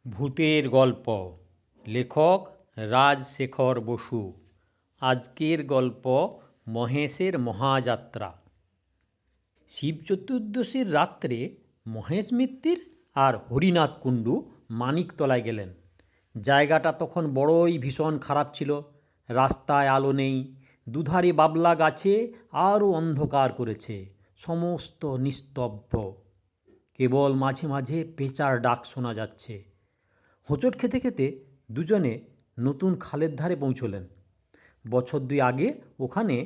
ভূতের গল্প, লেখক রাজশেখর বসু। আজকের গল্প মহেশের মহাযাত্রা। শিব চতুর্দশীর রাত্রে মহেশ মিত্তির আর হরিনাথ কুণ্ডু মানিকতলায় গেলেন। জায়গাটা তখন বড়ই ভীষণ খারাপ ছিল। রাস্তায় আলো নেই, দুধারে বাবলা গাছে আরও অন্ধকার করেছে। সমস্ত নিস্তব্ধ, কেবল মাঝে মাঝে পেঁচার ডাক শোনা যাচ্ছে। হোঁচট খেতে খেতে দুজনে নতুন খালের ধারে পৌঁছলেন। বছর দুই আগে ওখানে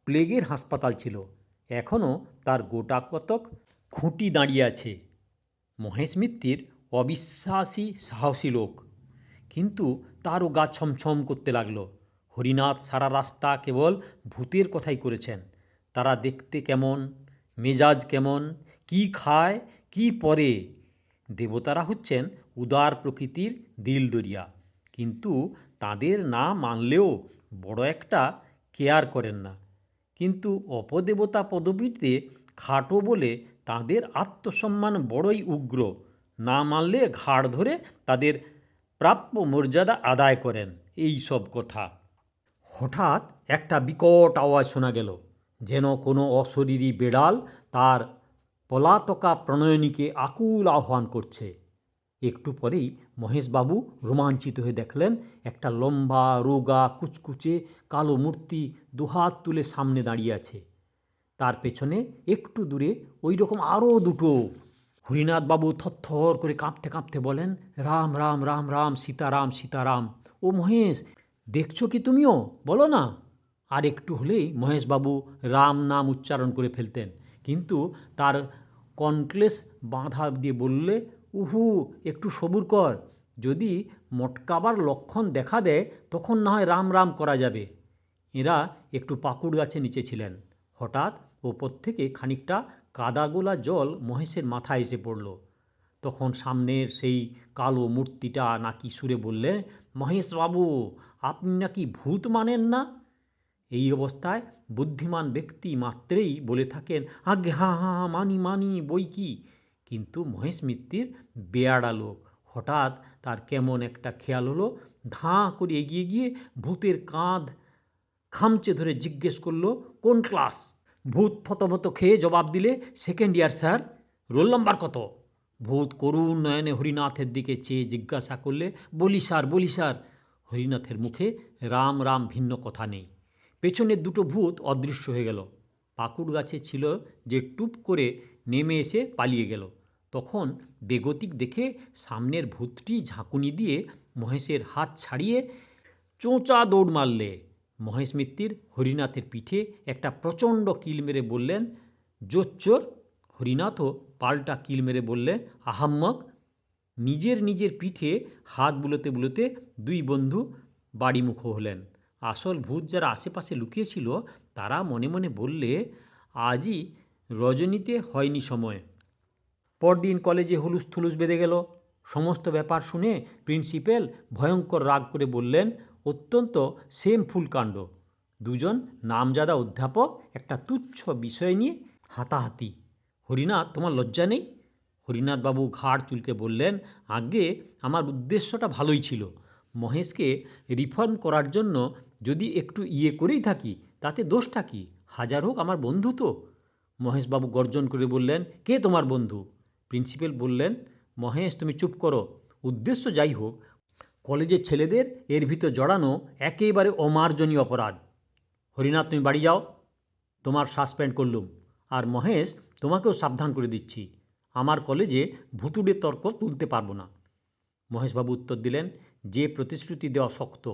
প্লেগের হাসপাতাল ছিল, এখনও তার গোটা কতক খুঁটি দাঁড়িয়ে আছে। মহেশ মিত্তির অবিশ্বাসী সাহসী লোক, কিন্তু তারও গা ছমছম করতে লাগলো। হরিনাথ সারা রাস্তা কেবল ভূতের কথাই করেছেন। তারা দেখতে কেমন, মেজাজ কেমন, কি খায়, কি পরে। দেবতারা হচ্ছেন উদার প্রকৃতির দিলদরিয়া, কিন্তু তাদের না মানলেও বড় একটা কেয়ার করেন না। কিন্তু অপদেবতা পদবীতে খাটো বলে তাদের আত্মসম্মান বড়ই উগ্র। না মানলে ঘাড় ধরে তাদের প্রাপ্য মর্যাদা আদায় করেন। এই সব কথা। হঠাৎ একটা বিকট আওয়াজ শোনা গেল, যেন কোনো অশরীরী বেড়াল তার পলাতকা প্রণয়নীকে আকুল আহ্বান করছে। একটু পরেই মহেশবাবু রোমাঞ্চিত হয়ে দেখলেন একটা লম্বা রোগা কুচকুচে কালো মূর্তি দুহাত তুলে সামনে দাঁড়িয়ে আছে। তার পেছনে একটু দূরে ওই রকম আরও দুটো। হরিনাথবাবু থরথর করে কাঁপতে কাঁপতে বলেন, রাম রাম রাম রাম, সীতারাম সীতারাম। ও মহেশ, দেখছো কি তুমিও? বলো না। আর একটু হলেই মহেশবাবু রাম নাম উচ্চারণ করে ফেলতেন, কিন্তু তার কনক্লেস বাঁধা দিয়ে বললে, উহু, একটু সবুর কর। যদি মটকাবার লক্ষণ দেখা দেয় তখন না হয় রাম রাম করা যাবে। এরা একটু পাকুড় গাছে নিচে ছিলেন। হঠাৎ ওপর থেকে খানিকটা কাদাগোলা জল মহেশের মাথায় এসে পড়ল। তখন সামনের সেই কালো মূর্তিটা নাকি সুরে বললে, মহেশবাবু, আপনি নাকি ভূত মানেন না? এই অবস্থায় বুদ্ধিমান ব্যক্তি মাত্রেই বলে থাকেন, আজ্ঞে হাঁ হাঁ হাঁ, মানি মানি, বই কি। কিন্তু মহেশ মিত্তির বেয়াড়া লোক। হঠাৎ তার কেমন একটা খেয়াল হলো, ধাঁ করে এগিয়ে গিয়ে ভূতের কাঁধ খামচে ধরে জিজ্ঞেস করলো, কোন ক্লাস? ভূত থতমত খেয়ে জবাব দিলে, second year sir. Roll number কত? ভূত করুণ নয়নে হরিনাথের দিকে চেয়ে জিজ্ঞাসা করলে, বলি স্যার, বলি স্যার। হরিনাথের মুখে রাম রাম ভিন্ন কথা নেই। পেছনের দুটো ভূত অদৃশ্য হয়ে গেল। পাকুড় গাছে ছিল যে টুপ করে নেমে এসে পালিয়ে গেল। তখন বেগতিক দেখে সামনের ভূতটি ঝাঁকুনি দিয়ে মহেশের হাত ছাড়িয়ে চোঁচা দৌড় মারলে। মহেশ মিত্তির হরিনাথের পিঠে একটা প্রচণ্ড কিল মেরে বললেন, জোচ্চোর। হরিনাথও পাল্টা কিল মেরে বললে, আহাম্মক। নিজের নিজের পিঠে হাত বুলোতে বুলোতে দুই বন্ধু বাড়িমুখো হলেন। আসল ভূত যারা আশেপাশে লুকিয়েছিল তারা মনে মনে বললে, আজই রজনীতে হয়নি সময়। পরদিন কলেজে হুলুস থুলুস বেঁধে গেল। সমস্ত ব্যাপার শুনে প্রিন্সিপাল ভয়ঙ্কর রাগ করে বললেন, অত্যন্ত শেমফুল কাণ্ড। দুজন নামজাদা অধ্যাপক একটা তুচ্ছ বিষয় নিয়ে হাতাহাতি। হরিনাথ, তোমার লজ্জা নেই? হরিনাথবাবু ঘাড় চুলকে বললেন, আগে আমার উদ্দেশ্যটা ভালোই ছিল। মহেশকে রিফর্ম করার জন্য যদি একটু করেই থাকি তাতে দোষটা কি? হাজার হোক আমার বন্ধু তো। মহেশবাবু গর্জন করে বললেন, কে তোমার বন্ধু? প্রিন্সিপাল বললেন, মহেশ, তুমি চুপ করো। উদ্দেশ্য যাই হোক, কলেজের ছেলেদের এর ভিতর জড়ানো একেবারে অমার্জনীয় অপরাধ। হরিনাথ, তুমি বাড়ি যাও, তোমার সাসপেন্ড করলুম। আর মহেশ, তোমাকেও সাবধান করে দিচ্ছি, আমার কলেজে ভুতুড়ে তর্ক তুলতে পারবো না। মহেশবাবু উত্তর দিলেন, যে প্রতিশ্রুতি দেওয়া শক্ত।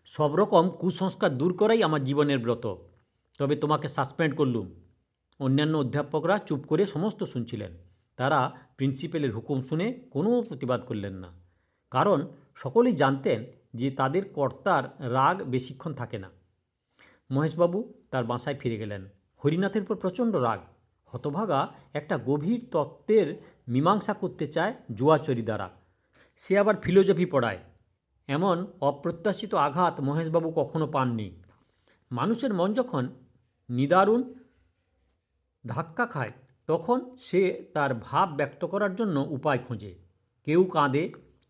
সব রকম কুসংস্কার দূর করাই আমার জীবনের ব্রত। তবে তোমাকে সাসপেন্ড করলুম। অন্যান্য অধ্যাপকরা চুপ করে সমস্ত শুনছিলেন। তারা প্রিন্সিপালের হুকুম শুনে কোনো প্রতিবাদ করলেন না, কারণ সকলেই জানতেন যে তাদের কর্তার রাগ বেশিক্ষণ থাকে না। মহেশবাবু তার বাসায় ফিরে গেলেন। হরিনাথের উপর প্রচণ্ড রাগ। হতভাগা একটা গভীর তত্ত্বের মীমাংসা করতে চায় জুয়াচুরি দ্বারা। সে আবার ফিলোজফি পড়ায়। এমন অপ্রত্যাশিত আঘাত মহেশবাবু কখনো পাননি। মানুষের মন যখন নিদারুণ ধাক্কা খায় তখন সে তার ভাব ব্যক্ত করার জন্য উপায় খোঁজে। কেউ কাঁদে,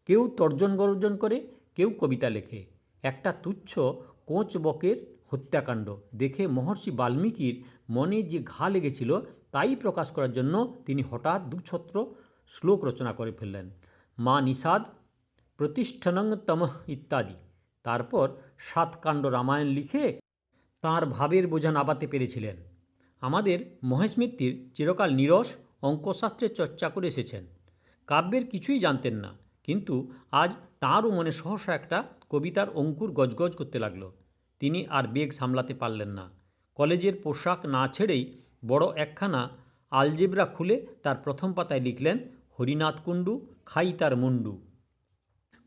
কেউ তর্জন গর্জন করে, কেউ কবিতা লেখে। একটা তুচ্ছ কোঁচ বকের হত্যাকাণ্ড দেখে মহর্ষি বাল্মীকির মনে যে ঘা লেগেছিল তাই প্রকাশ করার জন্য তিনি হঠাৎ দুছত্র শ্লোক রচনা করে ফেললেন। মা নিষাদ প্রতিষ্ঠনং তমঃ ইত্যাদি। তারপর 7 কাণ্ড রামায়ণ লিখে তাঁর ভাবের বোঝা নাবাতে পেরেছিলেন। আমাদের মহেশ মিত্তির চিরকাল নীরস অঙ্কশাস্ত্রের চর্চা করে এসেছেন। কাব্যের কিছুই জানতেন না, কিন্তু আজ তাঁরও মনে সহসা একটা কবিতার অঙ্কুর গজগজ করতে লাগলো। তিনি আর বেগ সামলাতে পারলেন না। কলেজের পোশাক না ছেড়েই বড় একখানা আলজেব্রা খুলে তার প্রথম পাতায় লিখলেন, হরিনাথ কুণ্ডু খাই তার মুন্ডু।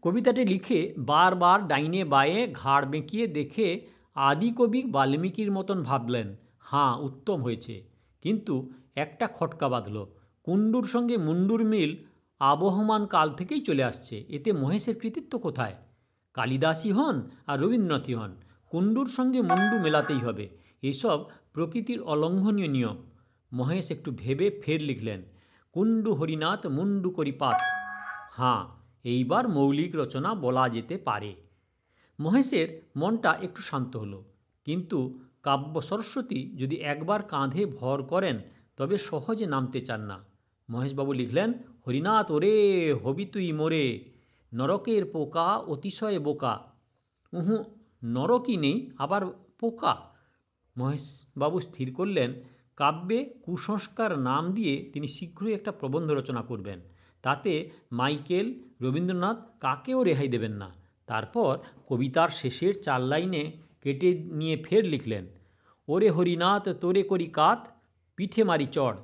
কবিতাটি লিখে বারবার ডাইনে বায়ে ঘাড় বেঁকিয়ে দেখে আদিকবি বাল্মীকির মতন ভাবলেন, হ্যাঁ উত্তম হয়েছে। কিন্তু একটা খটকা বাঁধল। কুণ্ডুর সঙ্গে মুন্ডুর মিল আবহমান কাল থেকেই চলে আসছে। এতে মহেশের কৃতিত্ব কোথায়? কালিদাসই হন আর রবীন্দ্রনাথই হন, কুণ্ডুর সঙ্গে মুন্ডু মেলাতেই হবে। এসব প্রকৃতির অলঙ্ঘনীয় নিয়ম। মহেশ একটু ভেবে ফের লিখলেন, কুণ্ডু হরিনাথ মুন্ডু করি পাত। হ্যাঁ, এইবার মৌলিক রচনা বলা যেতে পারে। মহেশের মনটা একটু শান্ত হলো। কিন্তু কাব্য সরস্বতী যদি একবার কাঁধে ভর করেন তবে সহজে নামতে চান না। মহেশবাবু লিখলেন, হরিনাথ ওরে হবি তুই মোরে, নরকের পোকা অতিশয় বোকা। উহু, নরকই নেই, আবার পোকা। মহেশবাবু স্থির করলেন, কাব্যে কুসংস্কার নাম দিয়ে তিনি শীঘ্রই একটা প্রবন্ধ রচনা করবেন। তাতে মাইকেল, রবীন্দ্রনাথ কাকেও রেহাই দেবেন না। তারপর কবিতার শেষের 4 লাইনে কেটে নিয়ে ফের লিখলেন, ওরে হরিনাথ তোরে করি কাত, পিঠে মারি চড়।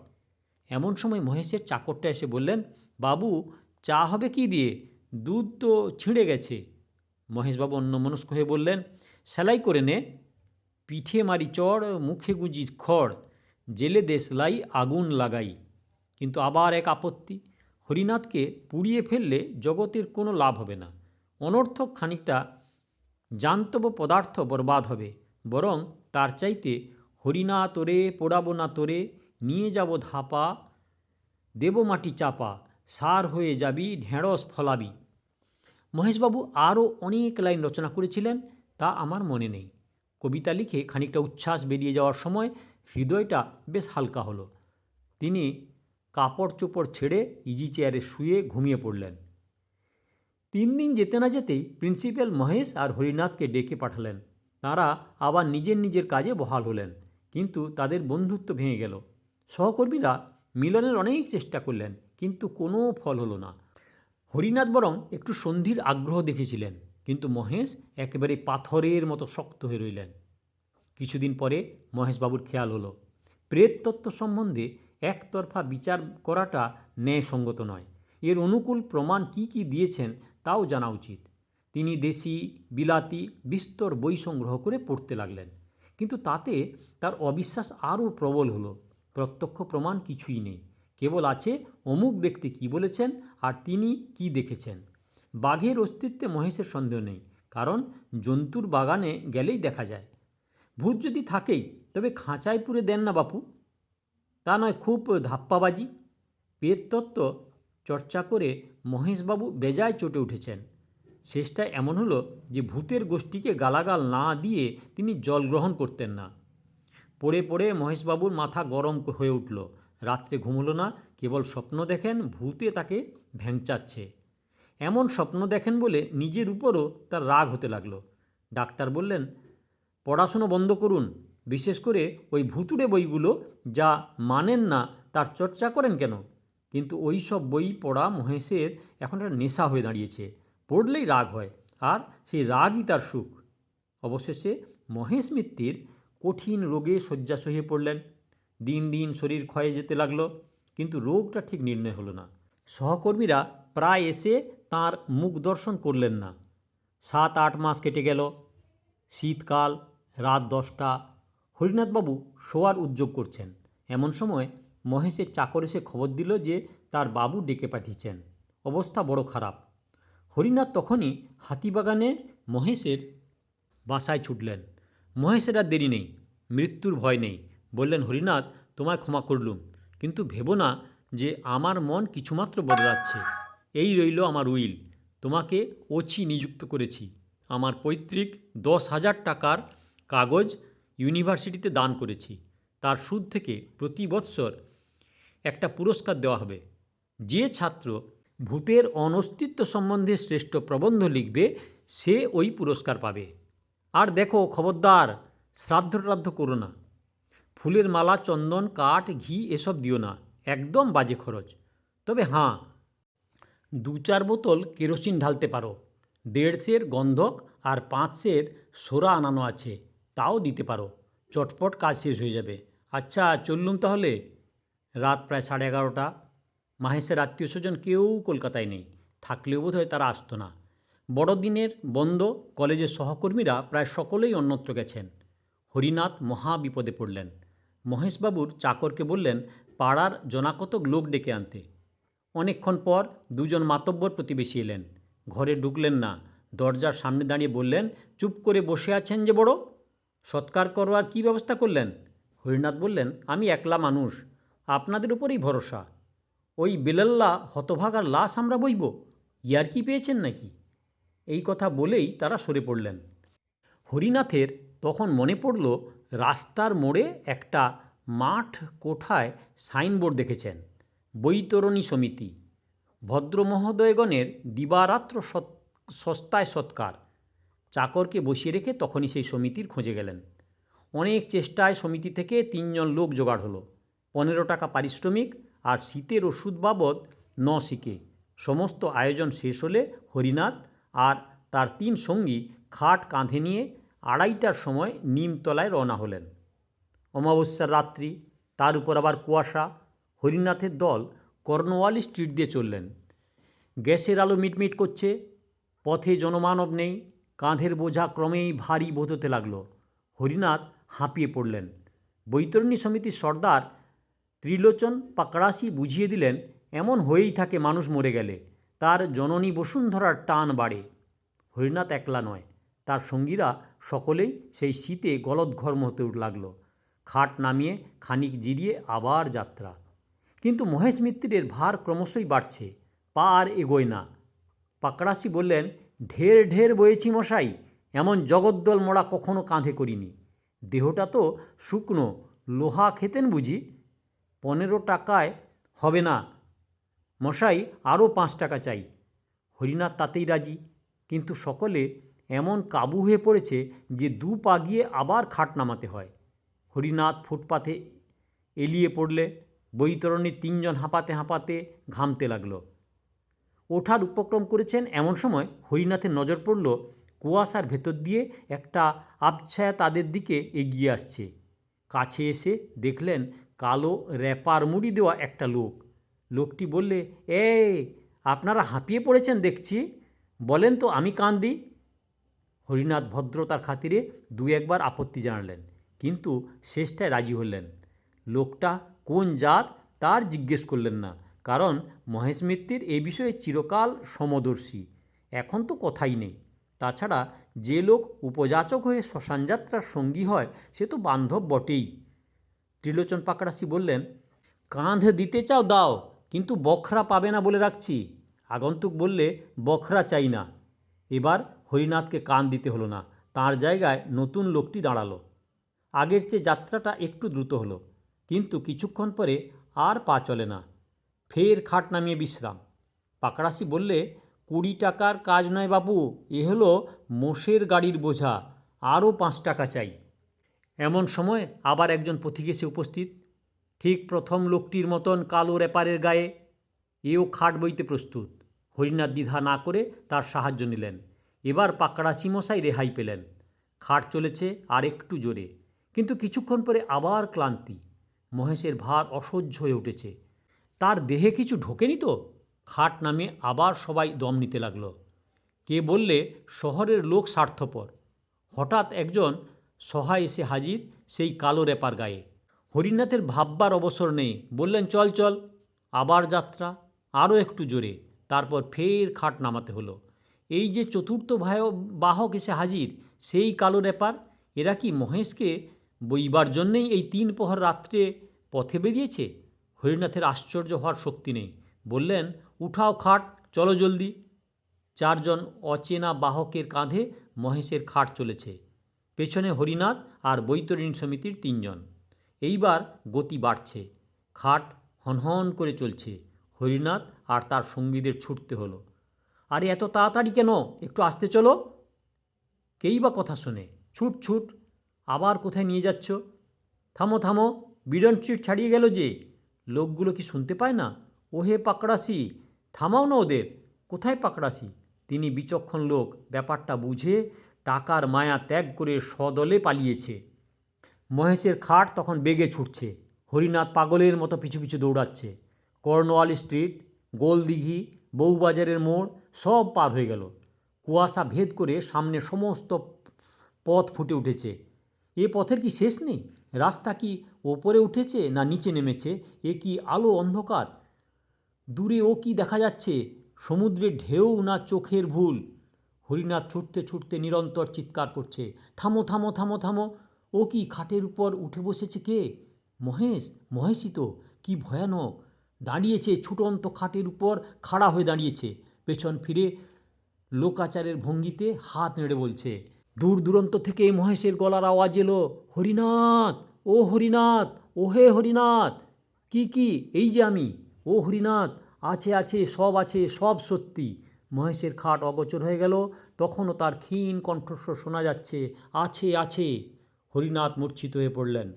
এমন সময় মহেশের চাকরটা এসে বললেন, বাবু চা হবে কি দিয়ে? দুধ তো ছিঁড়ে গেছে। মহেশবাবু অন্যমনস্ক হয়ে বললেন, সেলাই করে নে। পিঠে মারি চড় মুখে গুঁজি খড়, জেলে দেশলাই আগুন লাগাই। কিন্তু আবার এক আপত্তি, হরিনাথকে পুড়িয়ে ফেললে জগতের কোনো লাভ হবে না। অনর্থক খানিকটা জান্তব পদার্থ বরবাদ হবে। বরং তার চাইতে হরিনাথ ওরে পোড়াবো না তোরে, নিয়ে যাব ধাপা, দেব মাটি চাপা, সার হয়ে যাবি ঢেঁড়স ফলাবি। মহেশবাবু আরও অনেক লাইন রচনা করেছিলেন, তা আমার মনে নেই। কবিতা লিখে খানিকটা উচ্ছ্বাস বেরিয়ে যাওয়ার সময় হৃদয়টা বেশ হালকা হলো। তিনি কাপড় চোপড় ছেড়ে ইজি চেয়ারে শুয়ে ঘুমিয়ে পড়লেন। 3 দিন যেতে না যেতেই প্রিন্সিপাল মহেশ আর হরিনাথকে ডেকে পাঠালেন। তাঁরা আবার নিজের নিজের কাজে বহাল হলেন, কিন্তু তাদের বন্ধুত্ব ভেঙে গেল। সহকর্মীরা মিলনের অনেক চেষ্টা করলেন, কিন্তু কোনো ফল হলো না। হরিনাথ বরং একটু সন্ধির আগ্রহ দেখেছিলেন, কিন্তু মহেশ একেবারে পাথরের মতো শক্ত হয়ে রইলেন। কিছুদিন পরে মহেশবাবুর খেয়াল হলো, প্রেততত্ত্ব সম্বন্ধে একতরফা বিচার করাটা ন্যায়সঙ্গত নয়। এর অনুকূল প্রমাণ কি কি দিয়েছেন তাও জানা উচিত। তিনি দেশি বিলাতি বিস্তর বই সংগ্রহ করে পড়তে লাগলেন, কিন্তু তাতে তার অবিশ্বাস আরও প্রবল হলো। প্রত্যক্ষ প্রমাণ কিছুই নেই, কেবল আছে অমুক ব্যক্তি কী বলেছেন আর তিনি কি দেখেছেন। বাঘের অস্তিত্বে মহেশের সন্দেহ নেই, কারণ জন্তুর বাগানে গেলেই দেখা যায়। ভূত যদি থাকেই তবে খাঁচায় পুরে দেন না বাপু, তা নয় খুব ধাপ্পাবাজি। প্রেততত্ত্ব চর্চা করে মহেশবাবু বেজায় চটে উঠেছেন। শেষটা এমন হলো যে ভূতের গোষ্ঠীকে গালাগাল না দিয়ে তিনি জল গ্রহণ করতেন না। পড়ে পড়ে মহেশবাবুর মাথা গরম হয়ে উঠল। রাত্রে ঘুম হলো না, কেবল স্বপ্ন দেখেন ভূতে তাকে ভ্যাংচাচ্ছে। এমন স্বপ্ন দেখেন বলে নিজের উপরও তার রাগ হতে লাগলো। ডাক্তার বললেন, পড়াশুনো বন্ধ করুন, বিশেষ করে ওই ভুতুড়ে বইগুলো যা মানেন না তার চর্চা করেন কেন? কিন্তু ওই সব বই পড়া মহেশের এখন একটা নেশা হয়ে দাঁড়িয়েছে। পড়লেই রাগ হয়, আর সেই রাগই তার সুখ। অবশেষে মহেশ মিত্তির কঠিন রোগে শয্যাশয়ী হয়ে পড়লেন। দিন দিন শরীর ক্ষয়ে যেতে লাগলো, কিন্তু রোগটা ঠিক নির্ণয় হলো না। সহকর্মীরা প্রায় এসে তাঁর মুখ দর্শন করলেন না। 7-8 মাস কেটে গেল। শীতকাল, রাত 10টা। হরিনাথবাবু শোয়ার উদ্যোগ করছেন। এমন সময় মহেশের চাকর এসে খবর দিল যে তার বাবু ডেকে পাঠিয়েছেন, অবস্থা বড় খারাপ। হরিনাথ তখনই হাতিবাগানের মহেশের বাসায় ছুটলেন। মহেশের আর দেরি নেই, মৃত্যুর ভয় নেই। বললেন, হরিনাথ তোমায় ক্ষমা করলুম, কিন্তু ভেবো না যে আমার মন কিছুমাত্র বদলাচ্ছে। এই রইল আমার উইল, তোমাকে ওছি নিযুক্ত করেছি। আমার পৈতৃক 10,000 টাকার কাগজ ইউনিভার্সিটিতে দান করেছি। তার সুদ থেকে প্রতি বৎসর একটা পুরস্কার দেওয়া হবে। যে ছাত্র ভূতের অনস্তিত্ব সম্বন্ধে শ্রেষ্ঠ প্রবন্ধ লিখবে সে ওই পুরস্কার পাবে। আর দেখো, খবরদার শ্রাদ্ধ ট্রাদ্ধ করো না। ফুলের মালা, চন্দন, কাঠ, ঘি এসব দিও না, একদম বাজে খরচ। তবে হ্যাঁ, 2-4 বোতল কেরোসিন ঢালতে পারো। 1.5 গন্ধক আর 5 সোরা আনানো আছে, তাও দিতে পারো। চটপট কাজ শেষ হয়ে যাবে। আচ্ছা, চললুম তাহলে। রাত প্রায় 11:30। মাহেশের আত্মীয় স্বজন কেউ কলকাতায় নেই, থাকলেও বোধ হয় তারা আসতো না। বড়দিনের বন্ধ, কলেজের সহকর্মীরা প্রায় সকলেই অন্যত্র গেছেন। হরিনাথ মহা বিপদে পড়লেন। মহেশবাবুর চাকরকে বললেন পাড়ার জনাকতক লোক ডেকে আনতে। অনেকক্ষণ পর 2জন মাতব্বর প্রতিবেশী এলেন। ঘরে ঢুকলেন না, দরজার সামনে দাঁড়িয়ে বললেন, চুপ করে বসে আছেন যে বড়, সৎকার করবার কী ব্যবস্থা করলেন? হরিনাথ বললেন, আমি একলা মানুষ, আপনাদের উপরেই ভরসা। ওই বেলাল্লা হতভাগার লাশ আমরা বইব? ইয়ার কি পেয়েছেন নাকি? এই কথা বলেই তারা সরে পড়লেন। হরিনাথের তখন মনে পড়ল রাস্তার মোড়ে একটা মাঠ কোঠায় সাইনবোর্ড দেখেছেন, বৈতরণী সমিতি, ভদ্রমহোদয়গণের দিবারাত্র সস্তায় সৎকার। চাকরকে বসিয়ে রেখে তখনই সেই সমিতির খোঁজে গেলেন। অনেক চেষ্টায় সমিতি থেকে 3জন লোক জোগাড় হলো। 15 টাকা পারিশ্রমিক আর শীতের ওষুধ বাবদ 9 শিকে। সমস্ত আয়োজন শেষ হলে হরিনাথ আর তার 3 সঙ্গী খাট কাঁধে নিয়ে 2:30টার সময় নিমতলায় রওনা হলেন। অমাবস্যার রাত্রি, তার উপর আবার কুয়াশা। হরিনাথের দল কর্নওয়ালি স্ট্রিট দিয়ে চললেন। গ্যাসের আলো মিটমিট করছে, পথে জনমানব নেই। কাঁধের বোঝা ক্রমেই ভারী বোধ হতে লাগল। হরিনাথ হাঁপিয়ে পড়লেন। বৈতরণী সমিতির সর্দার ত্রিলোচন পাকড়াশি বুঝিয়ে দিলেন, এমন হয়েই থাকে মানুষ মরে গেলে, তার জননী বসুন্ধরার টান বাড়ে। হরিনাথ একলা নয়, তার সঙ্গীরা সকলেই সেই শীতে গলদঘর্ম হতে লাগল। খাট নামিয়ে খানিক জিরিয়ে আবার যাত্রা। কিন্তু মহেশ মিত্রের ভার ক্রমশই বাড়ছে, পা আর এগোয় না। পাকড়াশি বললেন, ঢের ঢের বয়েছি মশাই, এমন জগদ্দল মোড়া কখনো কাঁধে করিনি। দেহটা তো শুকনো, লোহা খেতেন বুঝি? 15 টাকায় হবে না মশাই, আরও 5 টাকা চাই। হরিনাথ তাতেই রাজি, কিন্তু সকলে এমন কাবু হয়ে পড়েছে যে 2 পা গিয়ে আবার খাট নামাতে হয়। হরিনাথ ফুটপাথে এলিয়ে পড়লে বৈতরণীর 3জন হাঁপাতে হাঁপাতে ঘামতে লাগলো। ওঠার উপক্রম করেছেন, এমন সময় হরিনাথের নজর পড়ল কুয়াশার ভেতর দিয়ে একটা আবছায়া তাদের দিকে এগিয়ে আসছে। কাছে এসে দেখলেন কালো র্যাপার মুড়ি দেওয়া একটা লোক। লোকটি বললে, আপনারা হাঁপিয়ে পড়েছেন দেখছি, বলেন তো আমি কাঁদি। হরিনাথ ভদ্রতার খাতিরে 2-1বার আপত্তি জানালেন, কিন্তু শেষটায় রাজি হলেন। লোকটা কোন জাত তার জিজ্ঞেস করলেন না, কারণ মহেশ মিত্রের এ বিষয়ে চিরকাল সমদর্শী। এখন তো কথাই নেই। তাছাড়া যে লোক উপযাচক হয়ে শ্মশানযাত্রার সঙ্গী হয় সে তো বান্ধব বটেই। ত্রিলোচন পাকড়াশি বললেন, কাঁধ দিতে চাও দাও, কিন্তু বখরা পাবে না বলে রাখছি। আগন্তুক বললে, বখরা চাই না। এবার হরিনাথকে কান দিতে হলো না, তার জায়গায় নতুন লোকটি দাঁড়ালো। আগের চেয়ে যাত্রাটা একটু দ্রুত হলো, কিন্তু কিছুক্ষণ পরে আর পা চলে না। ফের খাট নামিয়ে বিশ্রাম। পাকড়াশি বললে, 20 টাকার কাজ নয় বাপু, এ হলো মোষের গাড়ির বোঝা, আরও 5 টাকা চাই। এমন সময় আবার একজন পথিক এসে উপস্থিত, ঠিক প্রথম লোকটির মতন কালো র্যাপারের গায়ে। এও খাট বইতে প্রস্তুত। হরিনাথ দ্বিধা না করে তার সাহায্য নিলেন। এবার পাকড়াশি মশাই রেহাই পেলেন। খাট চলেছে আর একটু জোরে, কিন্তু কিছুক্ষণ পরে আবার ক্লান্তি। মহেশের ভার অসহ্য হয়ে উঠেছে। তার দেহে কিছু ঢোকেনি তো? খাট নামে আবার সবাই দম নিতে লাগল। কে বললে শহরের লোক স্বার্থপর। হঠাৎ একজন সহায় এসে হাজির, সেই কালো র্যাপার গায়ে। হরিনাথের ভাববার অবসর নেই, বললেন, চল চল। আবার যাত্রা, আরও একটু জোরে। তারপর ফের খাট নামাতে হলো। এই যে চতুর্থ বাহক এসে হাজির, সেই কালো র্যাপার। এরা কি মহেশকে বইবার জন্যেই এই 3 প্রহর রাত্রে পথে বেরিয়েছে? হরিনাথের আশ্চর্য হওয়ার শক্তি নেই। বললেন, উঠাও খাট, চলো জলদি। চারজন অচেনা বাহকের কাঁধে মহেশের খাট চলেছে, পেছনে হরিনাথ আর বৈতরণী সমিতির 3 জন। এইবার গতি বাড়ছে, খাট হনহন করে চলছে। হরিনাথ আর তার সঙ্গীদের ছুটতে হলো। আরে এত তাড়াতাড়ি কেন, একটু আসতে চলো। কেই বা কথা শোনে, ছুট ছুট। আবার কোথায় নিয়ে যাচ্ছ? থামো থামো, বিডন স্ট্রিট ছাড়িয়ে গেল যে। লোকগুলো কি শুনতে পায় না? ওহে পাকড়াসি, থামাও না ওদের। কোথায় পাকড়াসি? তিনি বিচক্ষণ লোক, ব্যাপারটা বুঝে টাকার মায়া ত্যাগ করে সদলে পালিয়েছে। মহেশের খাট তখন বেগে ছুটছে। হরিনাথ পাগলের মতো পিছু পিছু দৌড়াচ্ছে। কর্নওয়ালি স্ট্রিট, গোলদিঘি, বউবাজারের মোড় সব পার হয়ে গেল। কুয়াশা ভেদ করে সামনে সমস্ত পথ ফুটে উঠেছে। এ পথের কি শেষ নেই? রাস্তা কি ওপরে উঠেছে না নিচে নেমেছে? এ কি আলো অন্ধকার? দূরে ও কি দেখা যাচ্ছে? সমুদ্রের ঢেউ না চোখের ভুল? হরিনাথ ছুটতে ছুটতে নিরন্তর চিৎকার করছে, থামো থামো থামো থামো। ও কি খাটের উপর উঠে বসেছে কে? মহেশ, মহেশই তো। কি ভয়ানক! দাঁড়িয়েছে ছুটন্ত খাটের উপর, খাড়া হয়ে দাঁড়িয়েছে, পেছন ফিরে লোকাচারের ভঙ্গিতে হাত নেড়ে বলছে। দূর দূরান্ত থেকে মহেশের গলার আওয়াজ এলো, হরিনাথ, ও হরিনাথ, ও হে হরিনাথ। কি এই যে আমি। ও হরিনাথ, আছে আছে, সব আছে, সব সত্যি। মহেশের খাট অগোচর হয়ে গেল। তখনও তার ক্ষীণ কণ্ঠস্বর শোনা যাচ্ছে, আছে আছে। হরিনাথ মূর্ছিত হয়ে পড়লেন।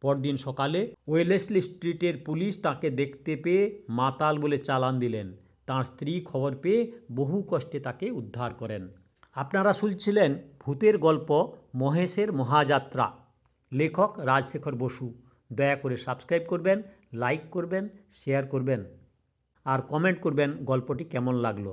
পরদিন সকালে ওয়েলেসলি স্ট্রিটের পুলিশ তাকে দেখতে পেয়ে মাতাল বলে চালান দিলেন। তাঁর স্ত্রী খবর পেয়ে বহু কষ্টে তাকে উদ্ধার করেন। আপনারা শুনছিলেন ভূতের গল্প মহেশের মহাযাত্রা। লেখক রাজশেখর বসু। দয়া করে সাবস্ক্রাইব করবেন, লাইক করবেন, শেয়ার করবেন আর কমেন্ট করবেন গল্পটি কেমন লাগলো।